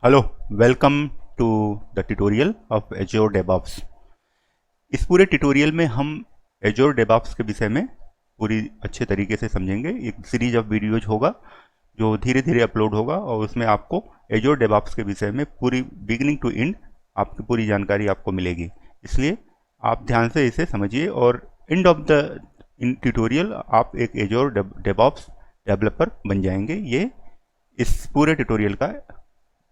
Hello, welcome to the tutorial of Azure DevOps. इस पूरे tutorial में हम एज्योर डेवऑप्स के विषय में पूरी अच्छे तरीके से समझेंगे। एक सीरीज ऑफ वीडियोज होगा जो धीरे धीरे अपलोड होगा और उसमें आपको एज्योर डेवऑप्स के विषय में पूरी बिगिनिंग टू एंड आपकी पूरी जानकारी आपको मिलेगी। इसलिए आप ध्यान से इसे समझिए और एंड ऑफ द ट्यूटोरियल आप एक एज्योर डेवऑप्स डेवलपर बन जाएंगे। ये इस पूरे ट्यूटोरियल का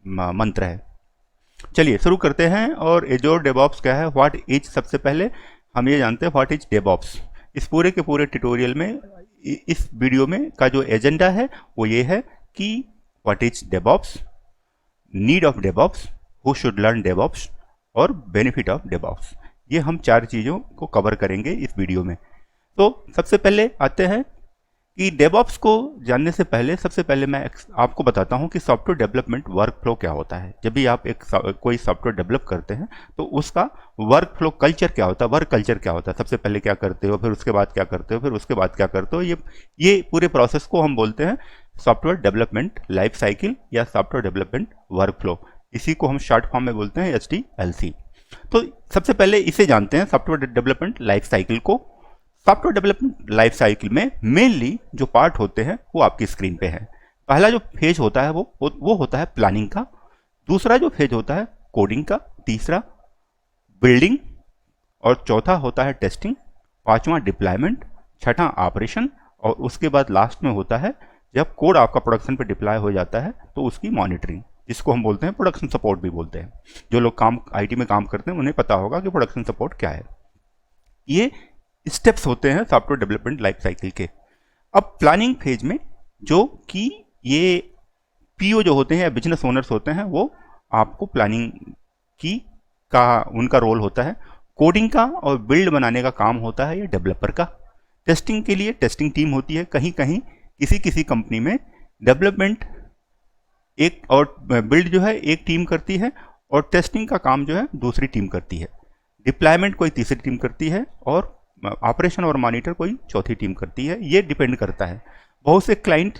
मंत्र है। चलिए शुरू करते हैं। और एज्योर डेवऑप्स क्या है, व्हाट इज, सबसे पहले हम ये जानते हैं व्हाट इज डेवऑप्स। इस पूरे के पूरे ट्यूटोरियल में इस वीडियो में का जो एजेंडा है वो ये है कि what is DevOps, need of DevOps, who should learn DevOps और बेनिफिट ऑफ डेवऑप्स। ये हम चार चीज़ों को कवर करेंगे इस वीडियो में। तो सबसे पहले आते हैं कि डेवऑप्स को जानने से पहले सबसे पहले मैं आपको बताता हूं कि सॉफ्टवेयर डेवलपमेंट वर्क फ्लो क्या होता है। जब भी आप कोई सॉफ्टवेयर डेवलप करते हैं तो उसका वर्क फ्लो कल्चर क्या होता है, वर्क कल्चर क्या होता है, सबसे पहले क्या करते हो, फिर उसके बाद क्या करते हो, फिर उसके बाद क्या करते हो, ये पूरे प्रोसेस को हम बोलते हैं सॉफ्टवेयर डेवलपमेंट लाइफ साइकिल या सॉफ्टवेयर डेवलपमेंट वर्क फ्लो। इसी को हम शॉर्ट फॉर्म में बोलते हैं SDLC। तो सबसे पहले इसे जानते हैं, सॉफ्टवेयर डेवलपमेंट लाइफ साइकिल को। सॉफ्टवेयर डेवलपमेंट लाइफ साइकिल में मेनली जो पार्ट होते हैं वो आपकी स्क्रीन पे है। पहला जो फेज होता है वो होता है प्लानिंग का, दूसरा जो फेज होता है कोडिंग का, तीसरा बिल्डिंग और चौथा होता है टेस्टिंग, पांचवा डिप्लॉयमेंट, छठा ऑपरेशन और उसके बाद लास्ट में होता है जब कोड आपका प्रोडक्शन पे डिप्लॉय हो जाता है तो उसकी मॉनिटरिंग, जिसको हम बोलते हैं प्रोडक्शन सपोर्ट भी बोलते हैं। जो लोग IT में काम करते हैं उन्हें पता होगा कि प्रोडक्शन सपोर्ट क्या है। ये स्टेप्स होते हैं सॉफ्टवेयर डेवलपमेंट लाइफ साइकिल के। अब प्लानिंग फेज में जो कि ये PO जो होते हैं या बिजनेस ओनर्स होते हैं वो आपको प्लानिंग का उनका रोल होता है। कोडिंग का और बिल्ड बनाने का काम होता है ये डेवलपर का। टेस्टिंग के लिए टेस्टिंग टीम होती है। कहीं कहीं किसी कंपनी में डेवलपमेंट एक और बिल्ड जो है एक टीम करती है और टेस्टिंग का काम जो है दूसरी टीम करती है। डिप्लॉयमेंट कोई तीसरी टीम करती है और ऑपरेशन और मॉनिटर कोई चौथी टीम करती है। ये डिपेंड करता है। बहुत से क्लाइंट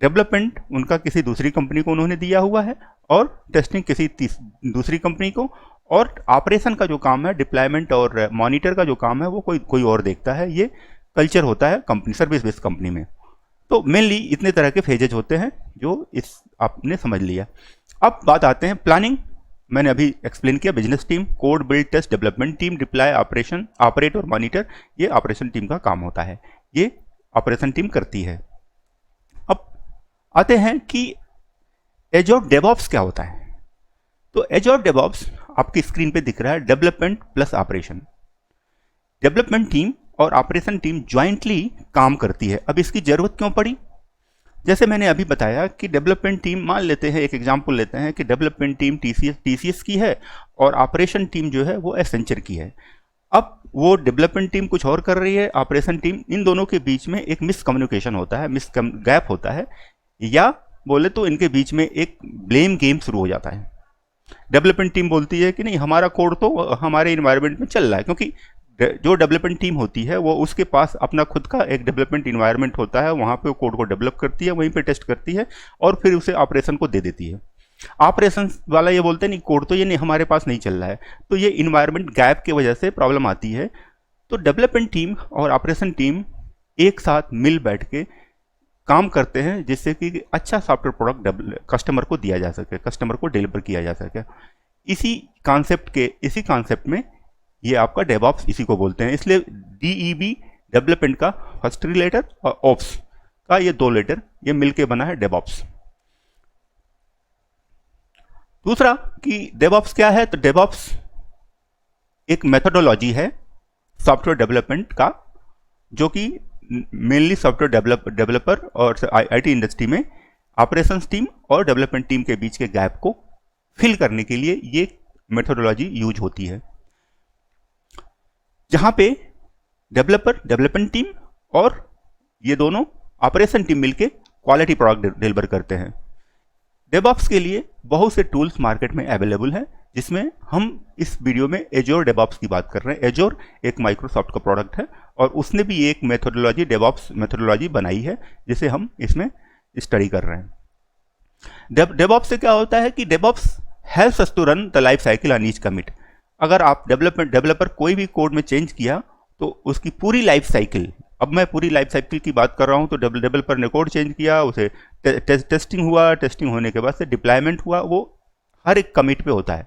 डेवलपमेंट उनका किसी दूसरी कंपनी को उन्होंने दिया हुआ है और टेस्टिंग किसी दूसरी कंपनी को, और ऑपरेशन का जो काम है, डिप्लॉयमेंट और मॉनिटर का जो काम है वो कोई और देखता है। ये कल्चर होता है कंपनी, सर्विस बेस्ड कंपनी में। तो मेनली इतने तरह के फेजेज होते हैं जो आपने समझ लिया। अब बात आते हैं प्लानिंग। मैंने अभी एक्सप्लेन किया business team, code build test development team, deploy operation, operate और मॉनिटर, ये ऑपरेशन टीम का काम होता है। ये ऑपरेशन टीम करती है। अब आते हैं कि एज्योर डेवऑप्स क्या होता है। तो एज्योर डेवऑप्स आपकी स्क्रीन पे दिख रहा है, development plus operation. Development team और ऑपरेशन टीम ज्वाइंटली काम करती है। अब इसकी जरूरत क्यों पड़ी? जैसे मैंने अभी बताया कि डेवलपमेंट टीम, मान लेते हैं एक एग्जांपल लेते हैं कि डेवलपमेंट टीम TCS की है और ऑपरेशन टीम जो है वो एसेंचर की है। अब वो डेवलपमेंट टीम कुछ और कर रही है, ऑपरेशन टीम, इन दोनों के बीच में एक मिसकम्युनिकेशन होता है, गैप होता है, या बोले तो इनके बीच में एक ब्लेम गेम शुरू हो जाता है। डेवलपमेंट टीम बोलती है कि नहीं, हमारा कोड तो हमारे इन्वायरमेंट में चल रहा है, क्योंकि जो डेवलपमेंट टीम होती है वो उसके पास अपना खुद का एक डेवलपमेंट इन्वायरमेंट होता है, वहाँ पे वो कोड को डेवलप करती है, वहीं पे टेस्ट करती है और फिर उसे ऑपरेशन को दे देती है। ऑपरेशन वाला ये बोलते हैं नहीं, कोड तो ये नहीं हमारे पास नहीं चल रहा है। तो ये इन्वायरमेंट गैप की वजह से प्रॉब्लम आती है। तो डेवलपमेंट टीम और ऑपरेशन टीम एक साथ मिल बैठ के काम करते हैं जिससे कि अच्छा सॉफ्टवेयर प्रोडक्ट कस्टमर को दिया जा सके, कस्टमर को डिलीवर किया जा सके। इसी कॉन्सेप्ट में ये आपका डेवऑप्स इसी को बोलते हैं। इसलिए DEB डेवलपमेंट का फर्स्ट 3 लेटर और ऑप्स का ये 2 लेटर, ये मिलके बना है डेवऑप्स। दूसरा कि डेवऑप्स क्या है, तो डेवऑप्स एक मेथोडोलॉजी है सॉफ्टवेयर डेवलपमेंट का, जो कि मेनली सॉफ्टवेयर डेवलपर और IT इंडस्ट्री में ऑपरेशंस टीम और डेवलपमेंट टीम के बीच के गैप को फिल करने के लिए ये मेथोडोलॉजी यूज होती है, जहां पे डेवलपमेंट टीम और ये दोनों ऑपरेशन टीम मिलके क्वालिटी प्रोडक्ट डिलीवर करते हैं। डेवऑप्स के लिए बहुत से टूल्स मार्केट में अवेलेबल हैं, जिसमें हम इस वीडियो में एज्योर डेवऑप्स की बात कर रहे हैं। एज्योर एक माइक्रोसॉफ्ट का प्रोडक्ट है और उसने भी एक मेथोडोलॉजी, डेवऑप्स मेथोडोलॉजी बनाई है, जिसे हम इसमें स्टडी कर रहे हैं। डेवऑप्स से क्या होता है कि DevOps helps us to run the life cycle on each commit. अगर आप डेवलपर कोई भी कोड में चेंज किया तो उसकी पूरी लाइफ साइकिल, अब मैं पूरी लाइफ साइकिल की बात कर रहा हूँ, तो डेवलपर ने कोड चेंज किया, उसे टेस्टिंग हुआ, टेस्टिंग होने के बाद से डिप्लॉयमेंट हुआ, वो हर एक कमिट पे होता है।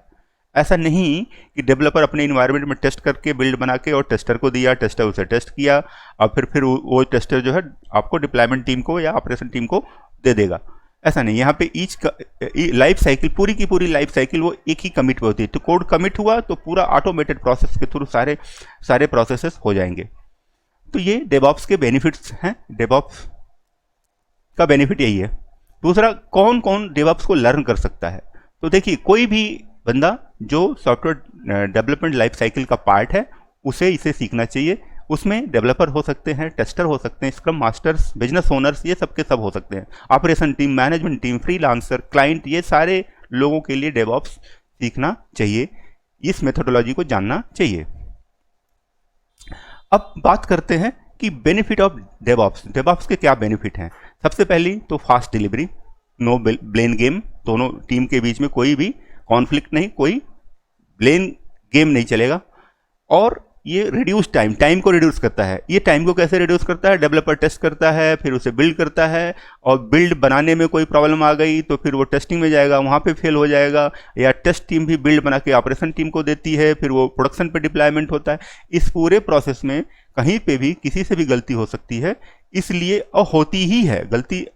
ऐसा नहीं कि डेवलपर अपने इन्वायरमेंट में टेस्ट करके बिल्ड बना के और टेस्टर को दिया, टेस्टर उसे टेस्ट किया और फिर वो टेस्टर जो है आपको डिप्लॉयमेंट टीम को या ऑपरेशन टीम को दे देगा। ऐसा नहीं, यहाँ पे ईच लाइफ साइकिल, पूरी की पूरी लाइफ साइकिल वो एक ही कमिट पे होती है। तो कोड कमिट हुआ तो पूरा ऑटोमेटेड प्रोसेस के थ्रू सारे प्रोसेसेस हो जाएंगे। तो ये डेवऑप्स के बेनिफिट्स हैं, डेवऑप्स का बेनिफिट यही है। दूसरा, कौन कौन डेवऑप्स को लर्न कर सकता है? तो देखिए, कोई भी बंदा जो सॉफ्टवेयर डेवलपमेंट लाइफ साइकिल का पार्ट है उसे इसे सीखना चाहिए। उसमें डेवलपर हो सकते हैं, टेस्टर हो सकते हैं, स्क्रम मास्टर्स, बिजनेस ओनर्स, ये सबके सब हो सकते हैं, operation team, management team, freelancer, client, ये सारे लोगों के लिए डेवऑप्स सीखना चाहिए, इस मेथोडोलॉजी को जानना चाहिए। अब बात करते हैं कि बेनिफिट ऑफ डेवऑप्स। डेवऑप्स के क्या बेनिफिट हैं? सबसे पहली तो fast delivery, no blame game, दोनों टीम के बीच में कोई भी कॉन्फ्लिक्ट नहीं, कोई ब्लेम गेम नहीं चलेगा। और ये रिड्यूस टाइम को रिड्यूस करता है। ये टाइम को कैसे रिड्यूस करता है? डेवलपर टेस्ट करता है, फिर उसे बिल्ड करता है, और बिल्ड बनाने में कोई प्रॉब्लम आ गई तो फिर वो टेस्टिंग में जाएगा, वहाँ पे फेल हो जाएगा, या टेस्ट टीम भी बिल्ड बना के ऑपरेशन टीम को देती है, फिर वो प्रोडक्शन पे डिप्लॉयमेंट होता है। इस पूरे प्रोसेस में कहीं पे भी किसी से भी गलती हो सकती है, इसलिए और होती ही है, गलती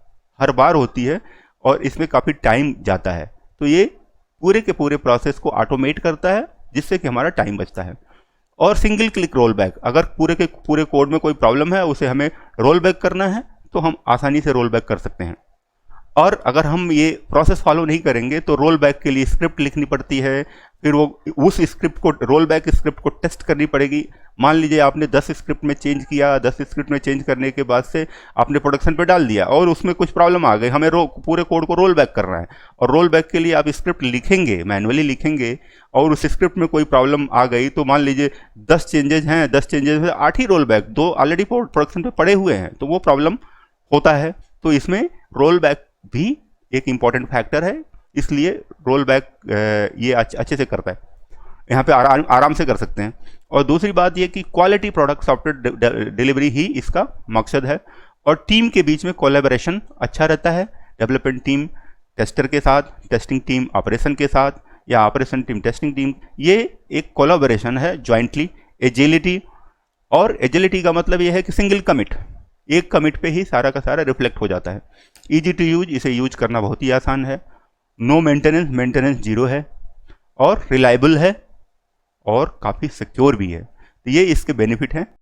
हर बार होती है और इसमें काफ़ी टाइम जाता है। तो ये पूरे के पूरे प्रोसेस को ऑटोमेट करता है, जिससे कि हमारा टाइम बचता है। और सिंगल क्लिक रोल बैक, अगर पूरे के पूरे कोड में कोई प्रॉब्लम है, उसे हमें रोल बैक करना है तो हम आसानी से रोल बैक कर सकते हैं। और अगर हम ये प्रोसेस फॉलो नहीं करेंगे तो रोल बैक के लिए स्क्रिप्ट लिखनी पड़ती है, फिर वो उस स्क्रिप्ट को, रोल बैक स्क्रिप्ट को टेस्ट करनी पड़ेगी। मान लीजिए आपने 10 स्क्रिप्ट में चेंज किया, 10 स्क्रिप्ट में चेंज करने के बाद से आपने प्रोडक्शन पे डाल दिया और उसमें कुछ प्रॉब्लम आ गई, हमें पूरे कोड को रोल बैक करना है। और रोल बैक के लिए आप स्क्रिप्ट लिखेंगे, मैनुअली लिखेंगे, और उस स्क्रिप्ट में कोई प्रॉब्लम आ गई तो मान लीजिए 10 चेंजेज हैं, 10 चेंजेज में 8 ही रोल बैक, 2 ऑलरेडी प्रोडक्शन पे पड़े हुए हैं, तो वो प्रॉब्लम होता है। तो इसमें रोल बैक भी एक इम्पॉर्टेंट फैक्टर है, इसलिए रोल बैक ये अच्छे से करता है, यहाँ पे आराम से कर सकते हैं। और दूसरी बात ये कि क्वालिटी प्रोडक्ट सॉफ्टवेयर डिलीवरी ही इसका मकसद है। और टीम के बीच में कोलैबोरेशन अच्छा रहता है, डेवलपमेंट टीम टेस्टर के साथ, टेस्टिंग टीम ऑपरेशन के साथ, या ऑपरेशन टीम टेस्टिंग टीम, ये एक कोलैबोरेशन है ज्वाइंटली। एजिलिटी, और एजिलिटी का मतलब ये है कि सिंगल कमिट, एक कमिट पे ही सारा का सारा रिफ्लेक्ट हो जाता है। ईजी टू यूज, इसे यूज करना बहुत ही आसान है। नो मेंटेनेंस 0 है, और रिलायबल है, और काफ़ी सिक्योर भी है। तो ये इसके बेनिफिट हैं।